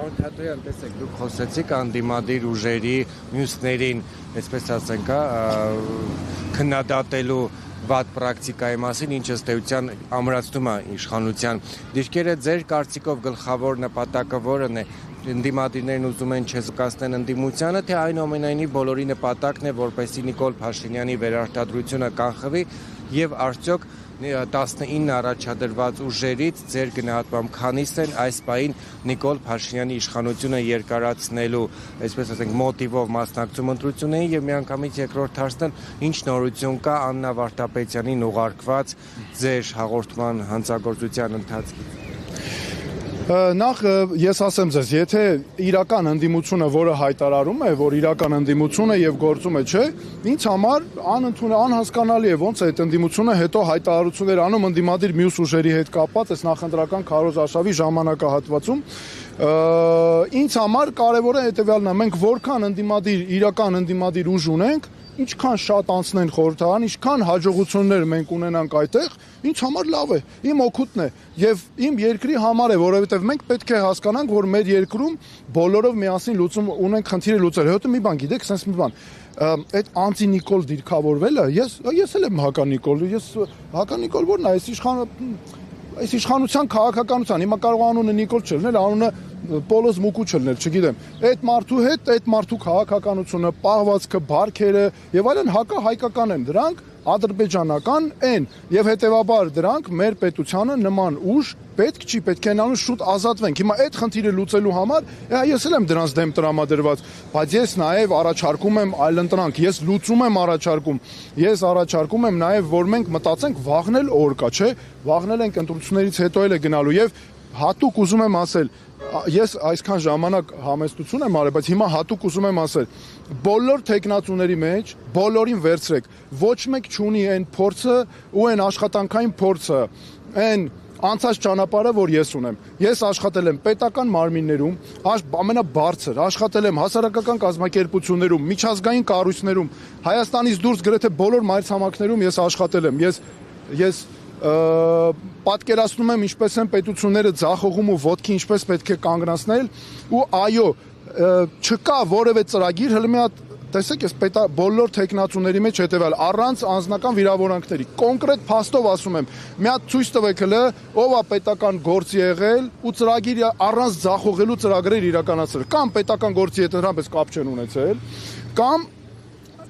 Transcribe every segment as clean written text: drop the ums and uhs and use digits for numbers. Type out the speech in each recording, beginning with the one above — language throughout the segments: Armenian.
Պարոն Թատրոյան, տեսեք, դուք խոսեցիք անդիմադիր ուժերի մյուսներին, այսպես ասենք, քննադատելու վատ պրակտիկայի մասին, ինչը ըստ էության ամրացնում է իշխանության դիրքերը, ձեր կարծիքով գլխավոր նպատակը որն է, ընդդիմադիրներն ուզում են չզուգացնել ընդդիմությանը, թե այնուամենայնիվ բոլորի նպատակն է, որպեսզի Նիկոլ Փաշինյանի վերարտադրությունը կանխվի եւ արդյոք 19 առաջադրված ուժերից ձեր գնահատմամբ քանիս են այս պահին Նիկոլ Փաշինյանի իշխանությունը երկարացնելու, այսպես ասենք, մոտիվով մասնակցում ընտրություններին եւ միանգամից երկրորդ հարցն ինչ նորություն կա Աննա Վարդապետյանին ուղարկված ձեր հաղորդման հանցագործության ընթացքից։ Նախ ես ասեմ ձեզ, եթե իրական ընդդիմությունը, որը հայտարարում է, որ իրական ընդդիմություն է եւ գործում է, չէ, ինձ համար անհասկանալի է ոնց է այդ ընդդիմությունը հետո հայտարարություններ անում ընդդիմադիր մյուս ուժերի հետ կապված այս նախընտրական քարոզարշավի ժամանակահատվածում։ Ինձ համար կարևոր է հետեւյալն է, մենք որքան իրական ընդդիմադիր ուժ ունենք, ինչքան շատ անցնեն խորհրդարան, ինչքան հաջողություններ մենք ունենանք այդտեղ, ինձ համար լավ է, իմ օգուտն է եւ իմ երկրի համար է, որովհետեւ մենք պետք է հասկանանք, որ մեր երկրում բոլորով միասին լուծում ունենք խնդիրը լուծել։ Հետո մի բան գիտեք, sense մի բան, այդ անտի Նիկոլ դիրքավորվելը, ես էլ եմ հակա Նիկոլ, հակա Նիկոլ որն է, այս իշխանության քաղաքականության, հիմա կարող անունը Նիկոլ չլներ, անունը Պոլոս Մուկուչը լներ, չգիտեմ։ Այդ մարդու հետ, այդ մարդու քաղաքականությունը, պահվածքը, բարքերը եւ այլն հայկական են, դրանք ադրբեջանական են եւ հետեւաբար դրանք մեր պետությանը նման ուժ պետք է նալու շուտ ազատվենք։ Հիմա այդ խնդիրը լուծելու համար ես էլ եմ դրանց դեմ տրամադրված, բայց ես նաեւ առաջարկում եմ այլընտրանք, ես լուծում եմ առաջարկում։ Ես առաջարկում եմ նաեւ, որ մենք մտածենք վաղնել օր կա, չէ՞, վաղնել ենք ընտրություններից հետո էլ է գնալու եւ հատուկ ուզում եմ ասել, ես այսքան ժամանակ համեստություն եմ արել, բայց հիմա հատուկ ուզում եմ ասել, բոլոր տեխնացուների մեջ բոլորին վերցրեք, ոչ մեկ չունի այն փորձը ու այն աշխատանքային փորձը, այն անցած ճանապարհը, որ ես ունեմ։ Ես աշխատել եմ պետական մարմիններում, ամենաբարձր, աշխատել եմ հասարակական կազմակերպություններում, միջազգային կառույցներում, Հայաստանից դուրս գրեթե բոլոր մայրցամաքներում ես աշխատել եմ։ Ես պատկերացնում եմ ինչպես են պետությունները ձախողում ու ոտքի ինչպես պետք է կանգնացնել ու այո չկա որևէ ծրագիր հələ մի հատ տեսեք ես բոլոր տեխնացուների մեջ հետեւալ առանց անձնական վիրավորանքների կոնկրետ փաստով ասում եմ մի հատ ցույց տվեք հələ ով է պետական գործ եղել ու ծրագիր առանց ձախողելու ծրագրեր իրականացրել կամ պետական գործի հետ ընդհանրապես կապ չեն ունեցել կամ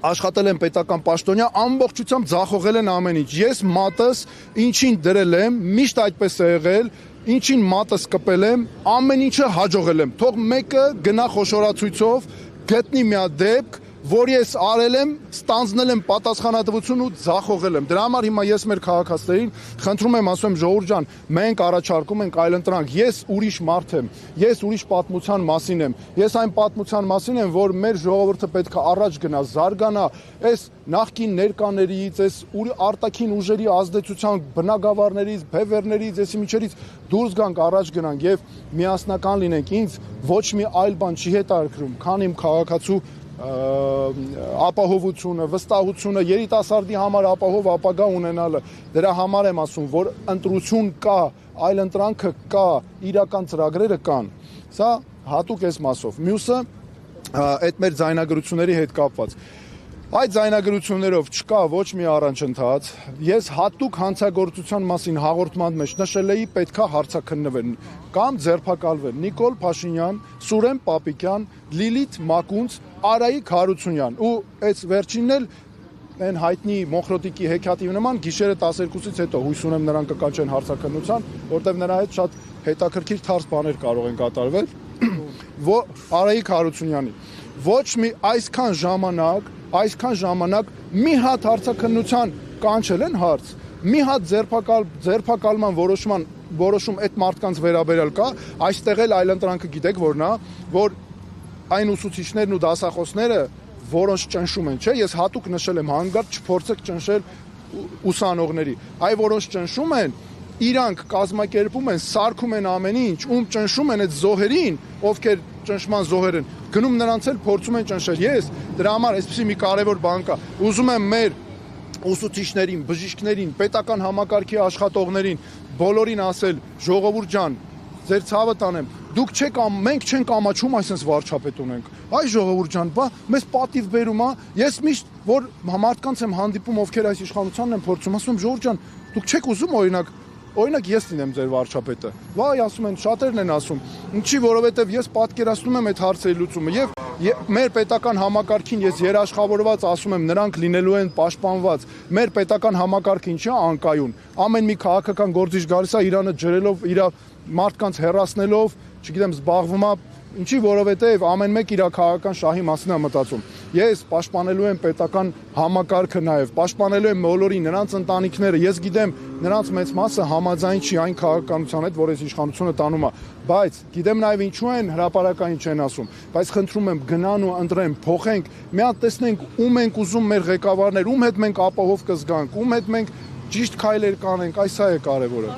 աշխատել եմ պետական պաշտոնյա, ամբողջությամբ ձախողել են ամեն ինչ։ Ես մատս ինչին դրել եմ, միշտ այդպես է եղել, ինչին մատս կպել եմ, ամեն ինչը հաջողել եմ։ Թող մեկը գնա խոշորացույցով, գտնի մի հատ դեպք, որ ես արել եմ, ստանձնել եմ պատասխանատվություն ու ձախողել եմ։ Դրա համար հիմա ես մեր քաղաքացիներին խնդրում եմ, ասում եմ ժողովուրդ ջան, մենք առաջարկում ենք այլընտրանք։ Ես ուրիշ մարդ եմ, ես ուրիշ պատմության մասին եմ։ Ես այն պատմության մասին եմ, որ մեր ժողովուրդը պետք է առաջ գնա, զարգանա, այս նախկին ներկաներից, այս արտաքին ուժերի ազդեցության բնագավառներից, բևեռներից, այսի միջերից դուրս գանք, առաջ գնանք եւ միասնական լինենք։ Ինձ ոչ մի այլ բան չի հետաքրքրում, քան իմ քաղաքացու ապահովությունը, վստահությունը, երիտասարդի համար ապահով ապագա ունենալը։ Դրա համար եմ ասում, որ ընտրություն կա, այլընտրանքը կա, իրական ծրագրերը կան։ Սա հատուկ էս մասով։ Մյուսը այդ մեր ձայնագրությունների հետ կապված։ Այդ ձայնագրություններով չկա ոչ մի առաջընթաց։ Ես հատուկ հանցագործության մասին հաղորդման մեջ նշել էի պետքա հարցաքննվեն կամ ձերբակալվեն Նիկոլ Փաշինյան, Սուրեն Պապիկյան, Լիլիթ Մակունց, Արայիկ Հարությունյան ու այս վերջինն էլ այն հայտնի Մոխրոտիկի հեքիաթի նման գիշերը 12-ից հետո հույս ունեմ նրան կկանչեն հարցաքննության, որտեղ նրա հետ շատ հետաքրքիր թարս բաներ կարող են կատարվել։ Արայիկ Հարությունյանի ոչ մի այսքան ժամանակ մի հատ հարցաքննության կանչել են հարց, մի հատ ձերբակալման որոշում այդ մարդկանց վերաբերյալ կա, այստեղ էլ այլընտրանքը գիտեք որն է, որ այն ուսուցիչներն ու դասախոսները, որոնց ճնշում են, չէ, ես հատուկ նշել եմ հանգարտ չփորձեք ճնշել ուսանողների, այ որոնց ճնշում են, իրանք կազմակերպում են, սարքում են ամեն ինչ, ում ճնշում են այդ զոհերին, ովքեր ճնշման զոհեր են, գնում նրանց էլ փորձում են ճնշել։ Ես դրա համար այսպեսի մի կարևոր բան կա։ Ուզում եմ մեր ուսուցիչներին, բժիշկներին, պետական համակարգի աշխատողներին, բոլորին ասել, ժողովուրդ ջան, ձեր ցավը տանեմ, դուք չեք մենք չենք ամաչում այսպես վարչապետ ունենք։ Այ ժողովուրդ ջան, բա մեզ պատիվ բերում է։ Ես միշտ որ մարդկանց եմ հանդիպում, ովքեր այս իշխանությանն են փորձում, ասում եմ ժողովուրդ ջան, դուք չեք ուզում օրինակ ես լինեմ ձեր վարչապետը։ Վայ, ասում են, շատերն են ասում։ Ինչի, որովհետև ես պատկերացնում եմ այդ հարցերի լուծումը եւ մեր պետական համակարգին ես երաշխավորված ասում եմ, նրանք լինելու են պաշտպանված։ Մեր պետական համակարգը ինչի է անկայուն։ Ամեն մի քաղաքական գործիչ գալիս է Իրանը ջրելով, իր մարդկանց հեռացնելով, չգիտեմ, զբաղվում է ինչի, որովհետև ամեն մեկ իր քաղաքական շահի մասին է մտածում։ Ես պաշտպանելու եմ պետական համակարգը նաև, պաշտպանելու եմ բոլորի նրանց ընտանիքները։ Ես գիտեմ, նրանց մեծ մասը համաձայն չի այն քաղաքականության հետ, որ այս իշխանությունը տանում է, բայց գիտեմ նաև ինչու են հրապարակային չեն ասում, բայց խնդրում եմ գնան ու ընտրեն, փոխենք, մի հատ տեսնենք ում ենք ուզում մեր ղեկավարներ, ում հետ մենք ապահով կզգանք, ում հետ մենք ճիշտ քայլեր կանենք, այս է կարևորը։